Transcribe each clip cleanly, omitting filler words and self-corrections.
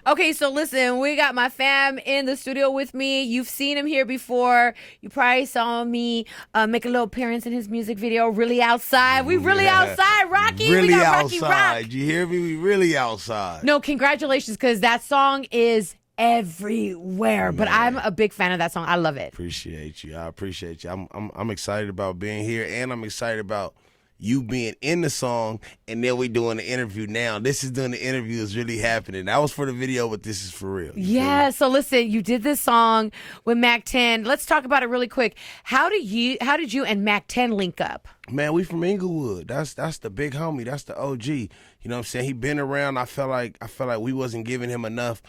Okay, so listen, we got my fam in the studio with me. You've seen him here before. You probably saw me make a little appearance in his music video, Really Outside. We really outside, Rocky. Really we got Rocky outside. Rock. You hear me? We really outside. No, congratulations, because that song is everywhere. But I'm a big fan of that song. I love it. Appreciate you. I appreciate you. I'm excited about being here, and I'm excited about you being in the song, and then we doing the interview now. This is doing the interview is really happening. That was for the video, but this is for real. Yeah, so listen, you did this song with Mack 10. Let's talk about it really quick. How did you and Mack 10 link up? Man, we from Inglewood. That's the big homie. That's the OG. You know what I'm saying? He been around. I felt like we wasn't giving him enough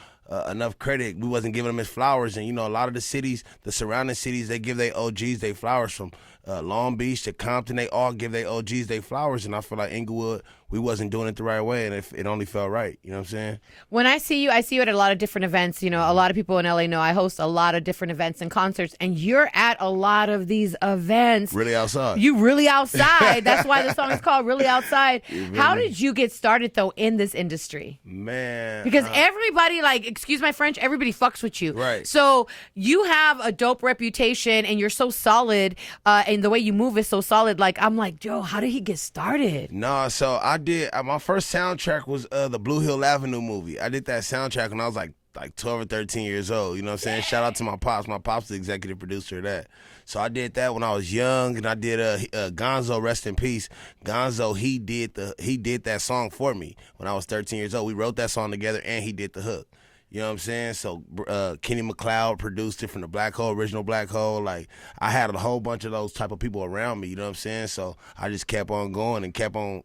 credit. We wasn't giving him his flowers. And, you know, a lot of the cities, the surrounding cities, they give their OGs their flowers, from Long Beach to Compton. They all give their OGs their flowers. And I feel like Inglewood, we wasn't doing it the right way, and it only felt right. You know what I'm saying? When I see you at a lot of different events. You know, a lot of people in LA know I host a lot of different events and concerts, and you're at a lot of these events. Really outside. You really outside. That's why the song is called Really Outside. Really? How did you get started, though, in this industry? Man. Because everybody, like, excuse my French, everybody fucks with you. Right. So you have a dope reputation, and you're so solid, and the way you move is so solid. Like, I'm like, Joe, how did he get started? No, so I did. My first soundtrack was the Blue Hill Avenue movie. I did that soundtrack when I was like 12 or 13 years old. You know what I'm saying? Shout out to my pops. My pops the executive producer of that. So I did that when I was young, and I did Gonzo, rest in peace. Gonzo, he did that song for me when I was 13 years old. We wrote that song together, and he did the hook. You know what I'm saying? So Kenny McLeod produced it from the Black Hole, original Black Hole. Like, I had a whole bunch of those type of people around me. You know what I'm saying? So I just kept on going and kept on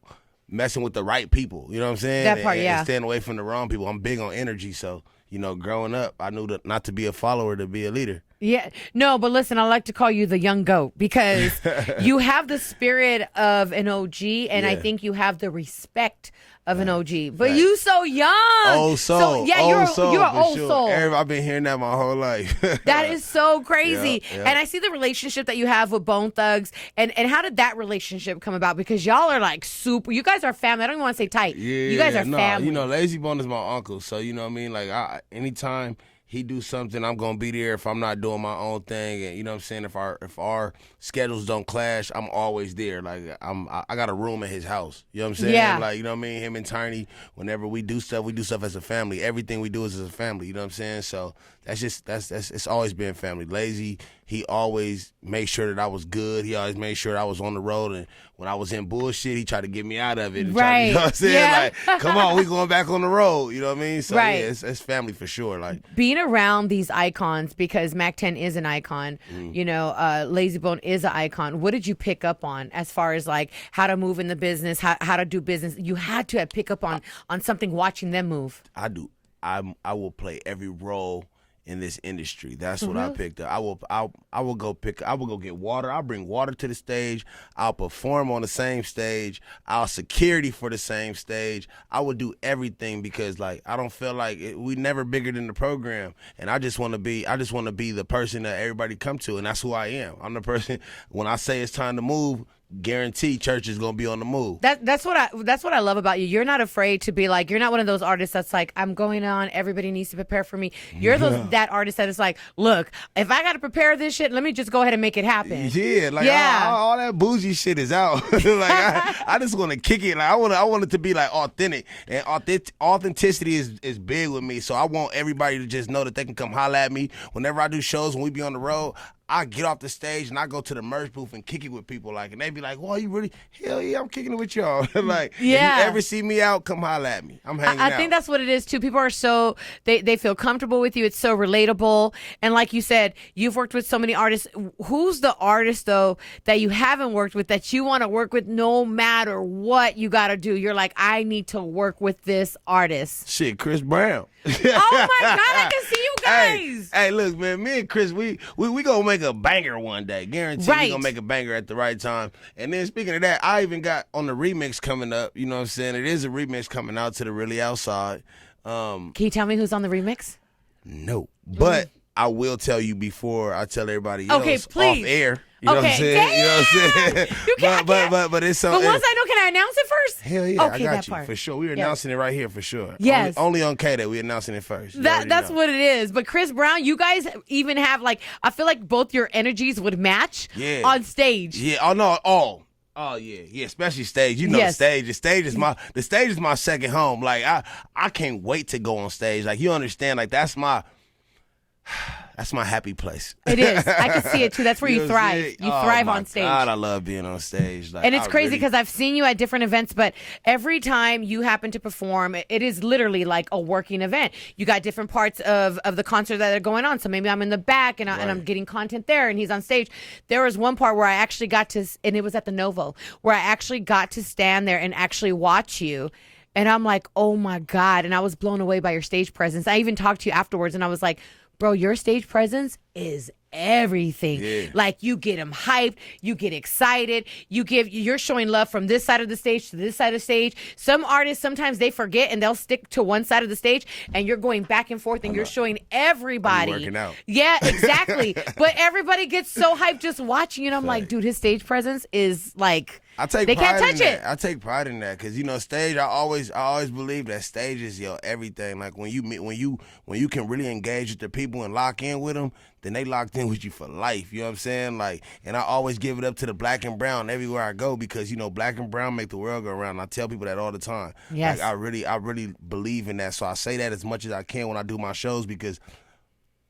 messing with the right people. You know what I'm saying? That part, and staying away from the wrong people. I'm big on energy, so, you know, growing up, I knew not to be a follower, to be a leader. Yeah. No, but listen, I like to call you the young goat, because you have the spirit of an OG, and I think you have the respect of an OG. But you so young. Old soul. Yeah, you're an old soul. I've been hearing that my whole life. That is so crazy. Yeah. And I see the relationship that you have with Bone Thugs. And how did that relationship come about? Because y'all are like super. You guys are family. I don't even want to say tight. Yeah, you guys are family. You know, Lazy Bone is my uncle. So, you know what I mean? Like, anytime he do something, I'm gonna be there. If I'm not doing my own thing, and you know what I'm saying, if our schedules don't clash, I'm always there. Like, I got a room at his house. You know what I'm saying? Yeah. Like, you know what I mean? Him and Tiny, whenever we do stuff as a family. Everything we do is as a family. You know what I'm saying? So that's it's always been family. Lazy, he always made sure that I was good. He always made sure I was on the road, and when I was in bullshit, he tried to get me out of it. And Right. you know what I'm saying? Yeah. Like, come on, we going back on the road. You know what I mean? So Right. yeah, it's family for sure. Like, being around these icons, because Mack 10 is an icon, you know, Lazy Bone is an icon. What did you pick up on as far as like how to move in the business, how to do business? You had to have pick up on something watching them move. I do. I will play every role in this industry. That's what I picked up. I will go get water. I'll bring water to the stage. I'll perform on the same stage. I'll security for the same stage. I will do everything, because like, I don't feel like we never bigger than the program, and I just want to be the person that everybody come to, and that's who I am. I'm the person, when I say it's time to move, guarantee church is gonna be on the move. That's what I love about you. You're not afraid to be like, you're not one of those artists that's like, I'm going on, everybody needs to prepare for me. You're that artist that is like, look, if I gotta prepare this shit, let me just go ahead and make it happen. Yeah, like, all that bougie shit is out. Like, I just want to kick it. Like, I want it to be like authentic, and authenticity is big with me. So I want everybody to just know that they can come holler at me whenever I do shows. When we be on the road, I get off the stage and I go to the merch booth and kick it with people, like, and they be like, "Well, you really? Hell yeah, I'm kicking it with y'all." Like, yeah. If you ever see me out, come holler at me. I'm hanging out. I think that's what it is too. People are so they feel comfortable with you. It's so relatable, and like you said, you've worked with so many artists. Who's the artist though that you haven't worked with that you want to work with no matter what you got to do? You're like, I need to work with this artist. Shit, Chris Brown. Oh my God, I can see you guys. Hey, look, man, me and Chris, we gonna make a banger one day. Guarantee we gonna make a banger at the right time. And then speaking of that, I even got on the remix coming up. You know what I'm saying? It is a remix coming out to the Really Outside. Can you tell me who's on the remix? No, but I will tell you before I tell everybody else please. off air. You know what I'm Okay, saying? You know what I'm saying? You can't- But it's But something. once I know, can I announce it first? Hell yeah, Okay, I got that you part. for sure. We're Yes. announcing it right here for sure. Yes. Only on K that we're announcing it first. You already That's know. what it is. But Chris Brown, you guys even have like, I feel like both your energies would match on stage. Yeah. Oh no. Oh yeah. Especially stage. You know, Yes. the stage is my second home. Like I can't wait to go on stage. Like you understand. Like that's my happy place. It is. I can see it too. That's where you know what I'm thrive. saying? You thrive my on stage. God, I love being on stage. Like, And it's I crazy really- because I've seen you at different events, but every time you happen to perform, it is literally like a working event. You got different parts of the concert that are going on. So maybe I'm in the back and I'm getting content there and he's on stage. There was one part where I actually got to, and it was at the Novo, where I actually got to stand there and actually watch you. And I'm like, oh my God. And I was blown away by your stage presence. I even talked to you afterwards and I was like, bro, your stage presence is everything. Yeah. Like you get them hyped, you get excited, you're showing love from this side of the stage to this side of the stage. Some artists, sometimes they forget and they'll stick to one side of the stage and you're going back and forth and you're showing everybody. working out. Yeah, exactly. But everybody gets so hyped just watching you and I'm like, dude, his stage presence is like, they can't touch it. I take pride in that because stage. I always believe that stage is everything. Like when you can really engage with the people and lock in with them, then they locked in with you for life. You know what I'm saying? Like, and I always give it up to the black and brown everywhere I go because black and brown make the world go around. I tell people that all the time. Yes. Like, I really believe in that. So I say that as much as I can when I do my shows because,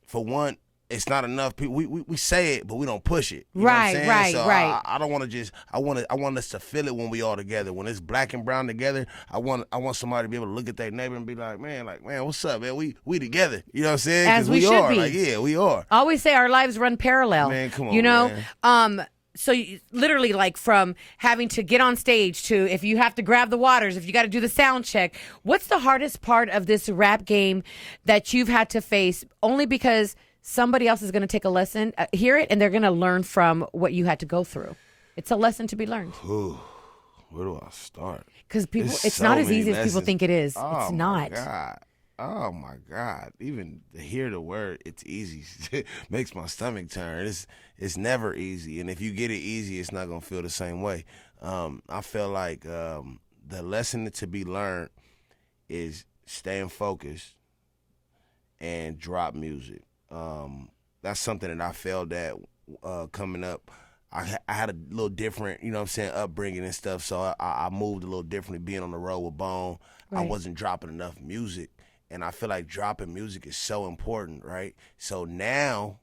for one, it's not enough. We say it, but we don't push it. You know what I'm saying? Right. I don't want to just. I want us to feel it when we all together. When it's black and brown together, I want somebody to be able to look at their neighbor and be like, man, what's up, man? We together. You know what I'm saying? As we should are. be. Like, yeah, we are. I always say our lives run parallel. Man, come on, you know? man. So literally like from having to get on stage to if you have to grab the waters, if you got to do the sound check, what's the hardest part of this rap game that you've had to face only because somebody else is going to take a lesson, hear it, and they're going to learn from what you had to go through? It's a lesson to be learned. Ooh, where do I start? Because people, There's it's so not as many easy as people lessons. think it is. Oh, it's not. My God. Oh my God! Even to hear the word "it's easy" makes my stomach turn. It's never easy, and if you get it easy, it's not gonna feel the same way. I feel like the lesson to be learned is staying focused and drop music. That's something that I failed at coming up. I had a little different, upbringing and stuff, so I moved a little differently being on the road with Bone. I Right. wasn't dropping enough music, and I feel like dropping music is so important, right? So now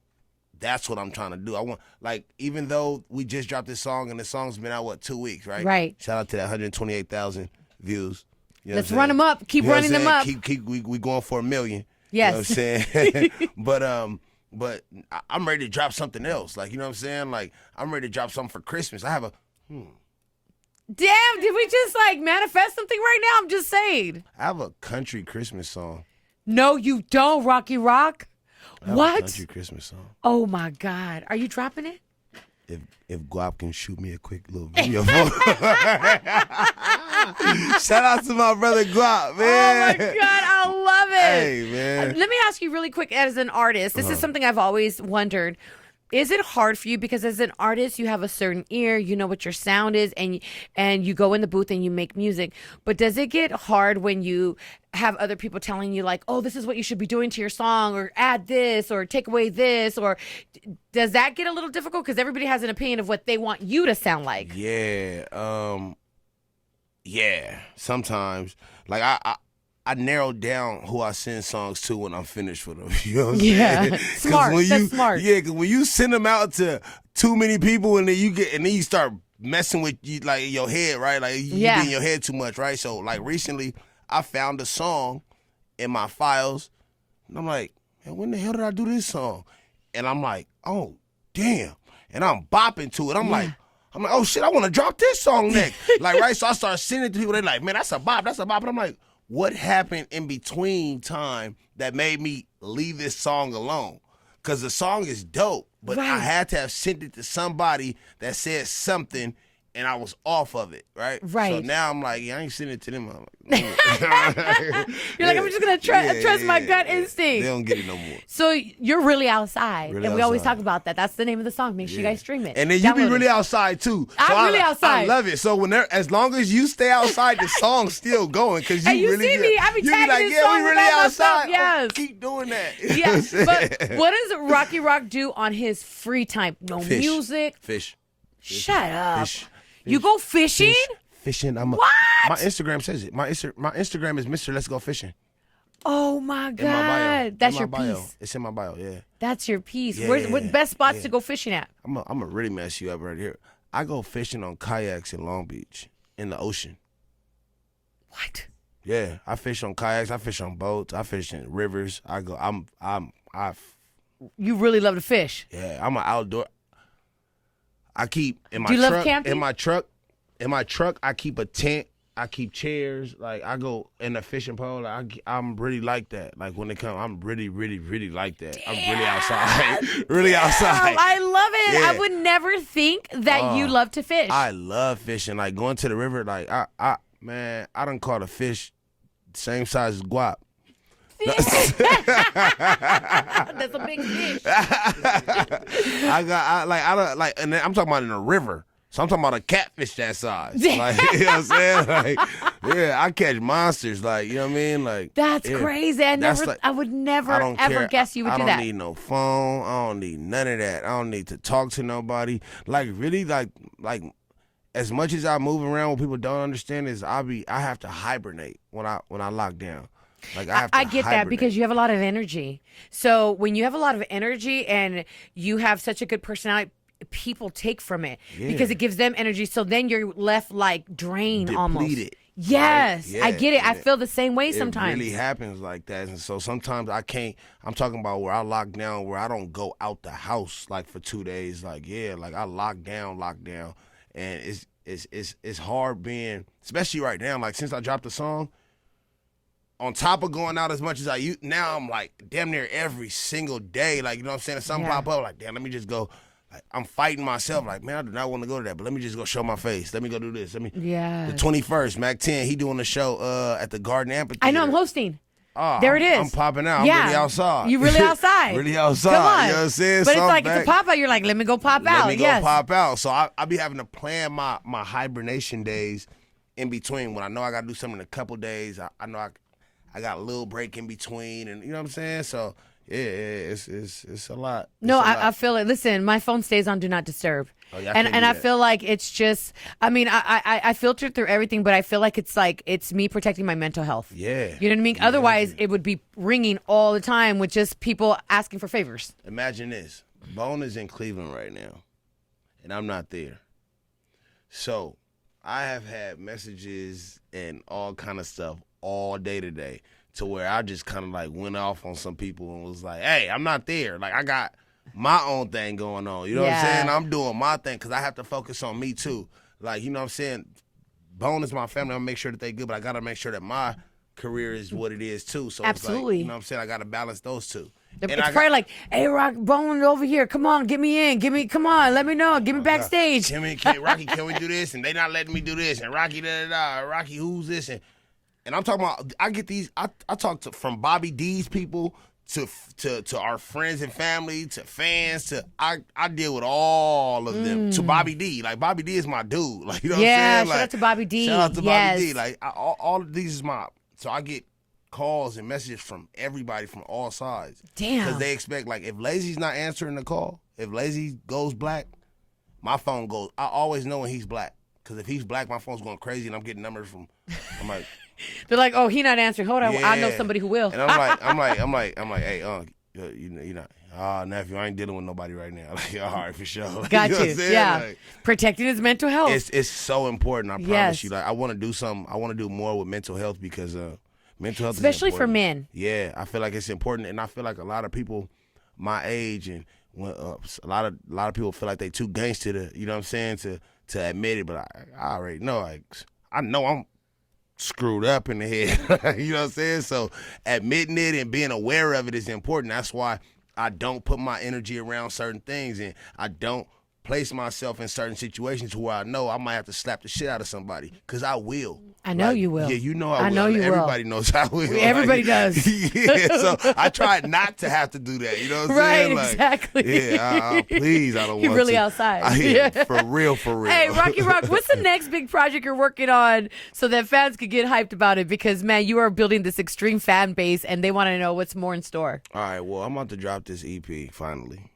that's what I'm trying to do. I want, like, even though we just dropped this song and the song's been out, 2 weeks, right? Right. Shout out to that 128,000 views. You know Let's what I'm run saying? them up. Keep You know what running I'm them saying? up. We going for 1 million. Yes. You know what I'm saying? But I'm ready to drop something else. Like, you know what I'm saying? Like, I'm ready to drop something for Christmas. I have a Damn, did we just like manifest something right now? I'm just saying. country Christmas song. No, you don't, Rocky Rock. I have a What? country Christmas song. Oh my God. Are you dropping it? If Guap can shoot me a quick little video for Shout out to my brother Guap, Oh man. my God, I love it. Hey, man. Let me ask you really quick as an artist. This is something I've always wondered. Is it hard for you because as an artist you have a certain ear, you know what your sound is and you go in the booth and you make music. But does it get hard when you have other people telling you like, "Oh, this is what you should be doing to your song or add this or take away this," or does that get a little difficult because everybody has an opinion of what they want you to sound like? Yeah, sometimes. Like I narrow down who I send songs to when I'm finished with them. You know what I'm Yeah. saying? Smart. That's smart. Yeah, because when you send them out to too many people and then you start messing with you like your head, right? Like you get in your head too much, right? So like recently, I found a song in my files, and I'm like, man, when the hell did I do this song? And I'm like, oh damn, and I'm bopping to it. I'm like, oh shit, I want to drop this song next. Like, right? So I start sending it to people. They're like, man, that's a bop. And I'm like, what happened in between time that made me leave this song alone? Because the song is dope, but I Right. had to have sent it to somebody that said something and I was off of it, right? Right. So now I'm like, I ain't sending it to them. I'm like, You're like, I'm just gonna trust my gut instinct. They don't get it no more. So you're really outside, Really and we always outside. talk about that. That's the name of the song. Make sure you guys stream it. And then you be Download really it. outside too. So I'm really outside. I love it. So as long as you stay outside, the song's still going because you And you really see good. me, I be You tagging like, this yeah, song we really about myself, outside. yes. Oh, keep doing that. Yeah, but what does Rocky Rock do on his free time? No Fish. music. Fish. Shut up. Fish. You go fishing? Fishing. What? My Instagram says it. My Instagram is Mr. Let's Go Fishing. Oh my In my bio. God, that's In your my bio. piece. It's in my bio. Yeah. That's your piece. Yeah, Where's what best spots yeah. to go fishing at? I'm gonna really mess you up right here. I go fishing on kayaks in Long Beach in the ocean. What? Yeah, I fish on kayaks. I fish on boats. I fish in rivers. You really love to fish. Yeah, I'm an outdoor. I keep in my Do you love truck. camping? In my truck, I keep a tent. I keep chairs. Like I go in the fishing pole. I'm really like that. Like when they come, I'm really, really, really like that. I'm really outside. Really outside. I love it. Yeah. I would never think that you love to fish. I love fishing. Like going to the river. Like I done caught a fish same size as guap. That's a big fish. And then I'm talking about in a river. So I'm talking about a catfish that size. Like, you know what I'm saying? Like, yeah, I catch monsters. Like, you know what I mean? Like, That's yeah. crazy. I would never I don't ever care. guess you would I do don't that. need no phone. I don't need none of that. I don't need to talk to nobody. Like, really, like as much as I move around, what people don't understand is I have to hibernate when I lock down. Like I get that because you have a lot of energy. So when you have a lot of energy and you have such a good personality, people take from it because it gives them energy. So then you're left like drained almost. Depleted. Yes, Right? Yeah, I get it. I yeah. feel the same way sometimes. It really happens like that. And so sometimes I can't, I'm talking about where I lock down, where I don't go out the house like for 2 days. Like, yeah, like I lock down. And it's hard being, especially right now, like since I dropped the song, on top of going out as much as I used, now I'm like damn near every single day. Like, you know what I'm saying? If something pop up, like, damn, let me just go. Like, I'm fighting myself. Like, man, I do not want to go to that, but let me just go show my face. Let me go do this. The 21st, Mack 10, he doing the show at the Garden Amphitheater. I know, I'm hosting. Oh, There it is. I'm popping out. Yeah. I'm really outside. You really outside. Really outside. Come on. You know what I'm saying? But So it's I'm like back. it's a pop out. You're like, let me go pop out. Let me Yes. go pop out. So I be having to plan my hibernation days in between. When I know I got to do something in a couple days, I know I got a little break in between, and you know what I'm saying? So yeah, it's a lot. No, It's a lot. I feel it. Listen, my phone stays on Do Not Disturb. Oh, yeah, I and can't and do I that. feel like it's just, I mean, I filter through everything, but I feel like it's me protecting my mental health. Yeah. You know what I mean? Yeah. Otherwise, it would be ringing all the time with just people asking for favors. Imagine this. Bone is in Cleveland right now, and I'm not there. So I have had messages and all kind of stuff all day today to where I just kind of like went off on some people and was like, hey, I'm not there. Like I got my own thing going on. You know what I'm Yeah. saying? I'm doing my thing because I have to focus on me too. Like, you know what I'm saying? Bone is my family. I'm going to make sure that they good, but I got to make sure that my career is what it is too. So Absolutely. It's like, you know what I'm saying? I got to balance those two. It's And I probably like, hey, Rock, Bone over here. Come on, get me in. Come on, let me know. Get me backstage. Rocky, can we do this? And they not letting me do this. And Rocky, da-da-da. Rocky, who's this? And I'm talking about, I get these, I talk to from Bobby D's people to our friends and family, to fans, to I deal with all of them. To Bobby D. Like, Bobby D is my dude. Like, you know what I'm saying? Shout out to Bobby D. Shout out to Yes. Bobby D. Like, all of these is my, so I get calls and messages from everybody from all sides. Damn. Because they expect, like, if Lazy's not answering the call, if Lazy goes black, my phone goes, I always know when he's black. Because if he's black, my phone's going crazy and I'm getting numbers from, I'm like, They're like, oh, he not answering. Hold on, I know yeah. somebody who will. And I'm like, hey, you not, nephew, I ain't dealing with nobody right now. Like, all right, for sure. Like, Got know you. what I'm saying? Yeah. Like, Protecting his mental health. it's so important. I promise Yes. you. Like, I want to do something. I want to do more with mental health because mental health, Especially is for important. men. Yeah, I feel like it's important, and I feel like a lot of people my age and when, a lot of people feel like they too gangster to, you know what I'm saying, to admit it. But I already know. Like, I know I'm screwed up in the head. You know what I'm saying? So admitting it and being aware of it is important. That's why I don't put my energy around certain things, and I don't place myself in certain situations where I know I might have to slap the shit out of somebody, because I will. I know you will. Yeah, you know I will. know you Everybody will. knows I will. Everybody does. Yeah, so I try not to have to do that. You know what I'm saying? Right, exactly. Yeah, please, I don't want to. You're really outside. Yeah, for real, for real. Hey, Rocky Rock, what's the next big project you're working on so that fans could get hyped about it? Because, man, you are building this extreme fan base, and they want to know what's more in store. All right, well, I'm about to drop this EP finally.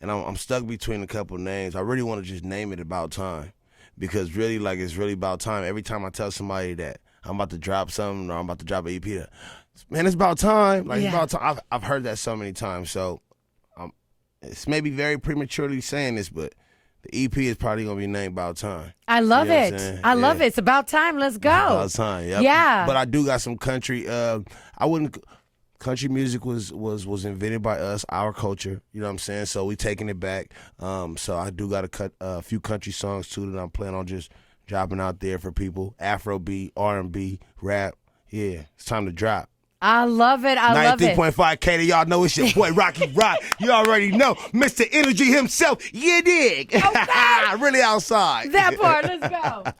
And I'm stuck between a couple names. I really want to just name it About Time, because really, like, it's really about time. Every time I tell somebody that I'm about to drop something or I'm about to drop an EP, man, it's about time. Like, it's about time. I've heard that so many times. So it's maybe very prematurely saying this, but the EP is probably going to be named About Time. I love it. I love it. It's about time. Let's go. It's about time, yep. Yeah. But I do got some country. Country music was invented by us, our culture. You know what I'm saying? So we taking it back. So I do got a few country songs too that I'm planning on just dropping out there for people. Afrobeat, R&B, rap. Yeah, it's time to drop. I love it. I love it. 93.5 K, y'all know it's your boy Rocky Rock. You already know, Mr. Energy himself. You dig? Okay. Really outside. That part. Let's go.